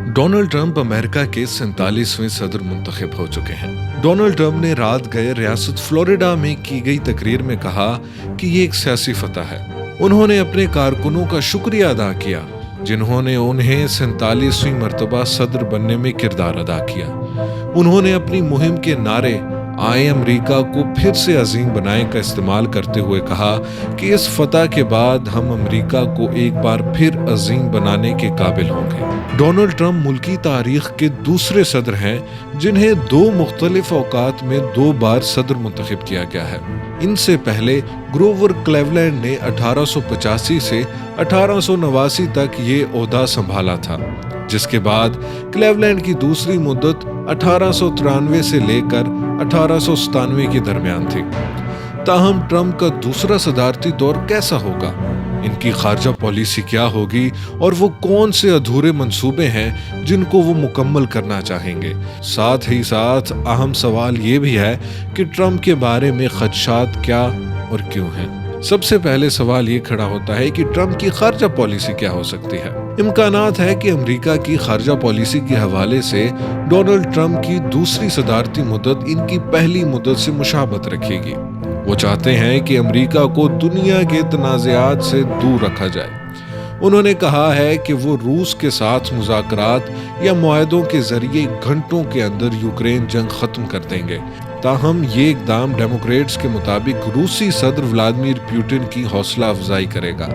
Donald Trump America के 47वें सदर मुंतखब हो चुके हैं। डोनाल्ड ट्रंप ने रात गए रियासत फ्लोरिडा में की गई तकरीर में कहा कि ये एक सियासी फतह है। उन्होंने अपने कारकुनों का शुक्रिया अदा किया जिन्होंने उन्हें 47वीं मर्तबा सदर बनने में किरदार अदा किया। उन्होंने अपनी मुहिम के नारे आए अमेरिका को फिर से अजीम बनाए का इस्तेमाल करते हुए कहा कि इस फतह के बाद हम अमेरिका को एक बार फिर अजीम बनाने के काबिल होंगे। डोनाल्ड ट्रंप मुल्की तारीख के दूसरे सदर हैं जिन्हें दो मुख्तलिफ औकात में 2 बार सदर मुंतखब किया गया है। इनसे पहले ग्रोवर क्लेवलैंड ने 1885 से 1889 तक ये ओहदा संभाला था, जिसके बाद क्लेवलैंड की दूसरी मुद्दत 1893 से लेकर 1897 के दरमियान थी। ताहम ट्रंप का दूसरा सदारती दौर कैसा होगा, इनकी खारजा पॉलिसी क्या होगी और वो कौन से अधूरे मंसूबे हैं जिनको वो मुकम्मल करना चाहेंगे। साथ ही साथ अहम सवाल ये भी है कि ट्रंप के बारे में खदशात क्या और क्यों हैं। सबसे पहले सवाल ये खड़ा होता है कि ट्रंप की खारजा पॉलिसी क्या हो सकती है। इम्कानात है कि अमेरिका की खारजा पॉलिसी के हवाले से डोनाल्ड ट्रंप की दूसरी सदारती मुद्दत इनकी पहली मुद्दत से मुशाबत रखेगी। वो चाहते हैं कि अमेरिका को दुनिया के तनाज़ात से दूर रखा जाए। उन्होंने कहा है कि वो रूस के साथ मुज़ाकरात या मुआहदों के जरिए घंटों के अंदर यूक्रेन जंग खत्म कर देंगे। ताहम ये इकदाम डेमोक्रेट्स के मुताबिक रूसी सदर व्लादिमीर पुतिन की हौसला अफजाई करेगा।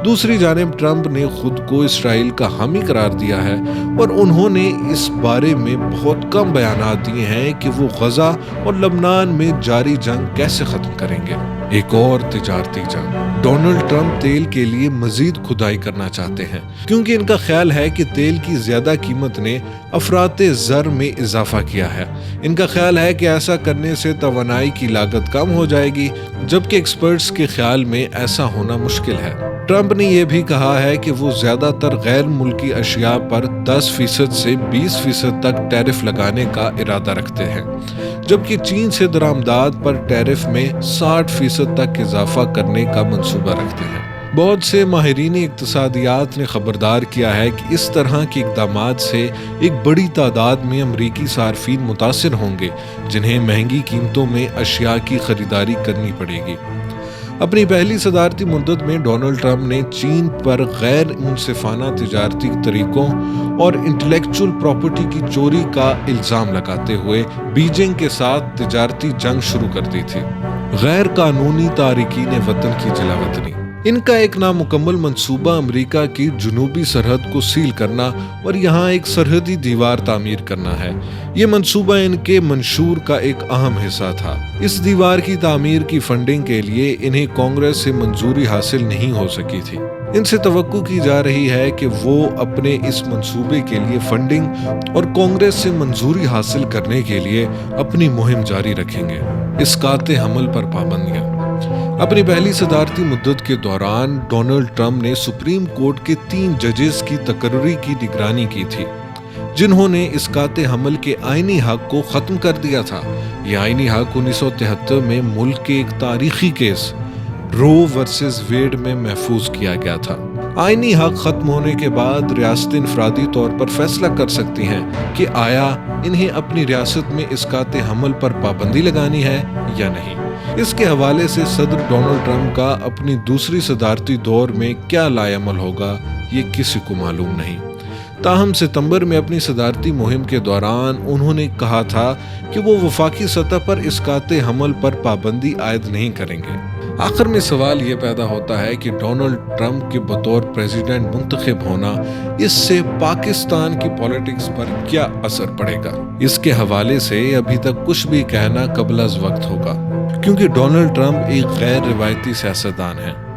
दूसरी जानिब ट्रंप ने खुद को इसराइल का हामी करार दिया है और उन्होंने इस बारे में बहुत कम बयानात दिए हैं कि वो गजा और लबनान में जारी जंग कैसे खत्म करेंगे। एक और तिजारती जंग। डोनाल्ड ट्रंप तेल के लिए मजीद खुदाई करना चाहते हैं क्योंकि इनका ख्याल है कि तेल की ज्यादा कीमत ने अफराते ज़र में इजाफा किया है। इनका ख्याल है कि ऐसा करने से तवानाई की लागत कम हो जाएगी, जबकि एक्सपर्ट्स के ख्याल में ऐसा होना मुश्किल है। ट्रंप ने यह भी कहा है कि वो ज्यादातर गैर मुल्की अशिया पर 10% से 20% तक टैरिफ लगाने का इरादा रखते हैं, जबकि चीन से दरामदात पर टैरिफ में 60% तक इजाफा करने का मंसूबा रखते हैं। बहुत से माहिरीन इक्तिसादियात ने खबरदार किया है कि इस तरह के इक़दामात से एक बड़ी तादाद में अमरीकी सार्फिन मुतासिर होंगे जिन्हें महंगी कीमतों में अशिया की खरीदारी करनी पड़ेगी। अपनी पहली सदारती मुद्दत में डोनाल्ड ट्रंप ने चीन पर गैर मुनसिफाना तिजारती तरीकों और इंटेलेक्चुअल प्रॉपर्टी की चोरी का इल्जाम लगाते हुए बीजिंग के साथ तिजारती जंग शुरू कर दी थी। गैर कानूनी तारिकीन वतन की जलावतनी। इनका एक नामुकम्मल मंसूबा अमेरिका की जुनूबी सरहद को सील करना और यहाँ एक सरहदी दीवार तामीर करना है। ये मंसूबा इनके मंशूर का एक अहम हिस्सा था। इस दीवार की तामीर की फंडिंग के लिए इन्हें कांग्रेस से मंजूरी हासिल नहीं हो सकी थी। इनसे तवक्को की जा रही है कि वो अपने इस मंसूबे के लिए फंडिंग और कांग्रेस से मंजूरी हासिल करने के लिए अपनी मुहिम जारी रखेंगे। इसकाते हमल पर पाबंदियां। अपनी पहली सदारती मुद्दत के दौरान डोनाल्ड ट्रंप ने सुप्रीम कोर्ट के 3 जजेस की तकर्री की निगरानी की थी जिन्होंने इसकाते हमल के आईनी हक को खत्म कर दिया था। यह आईनी हक 1973 में मुल्क के एक तारीखी केस रो वर्सेस वेड में महफूज किया गया था। आईनी हक खत्म होने के बाद रियासतें इनफरादी तौर पर फैसला कर सकती हैं कि आया इन्हें अपनी रियासत में इसकाते हमल पर पाबंदी लगानी है या नहीं। इसके हवाले से सदर डोनाल्ड ट्रंप का अपनी दूसरी सदारती दौर में क्या लाएअमल होगा ये किसी को मालूम नहीं। ताहम सितंबर में अपनी सदारती मुहिम के दौरान उन्होंने कहा था कि वो वफाकी सतह पर इसकाते हमल पर पाबंदी आयद नहीं करेंगे। आखिर में सवाल ये पैदा होता है कि डोनाल्ड ट्रंप के बतौर प्रेसिडेंट मुंतखब होना इससे पाकिस्तान की पॉलिटिक्स पर क्या असर पड़ेगा। इसके हवाले से अभी तक कुछ भी कहना कबल अज़ वक्त होगा क्योंकि डोनाल्ड ट्रंप एक गैर रिवायती सियासतदान है।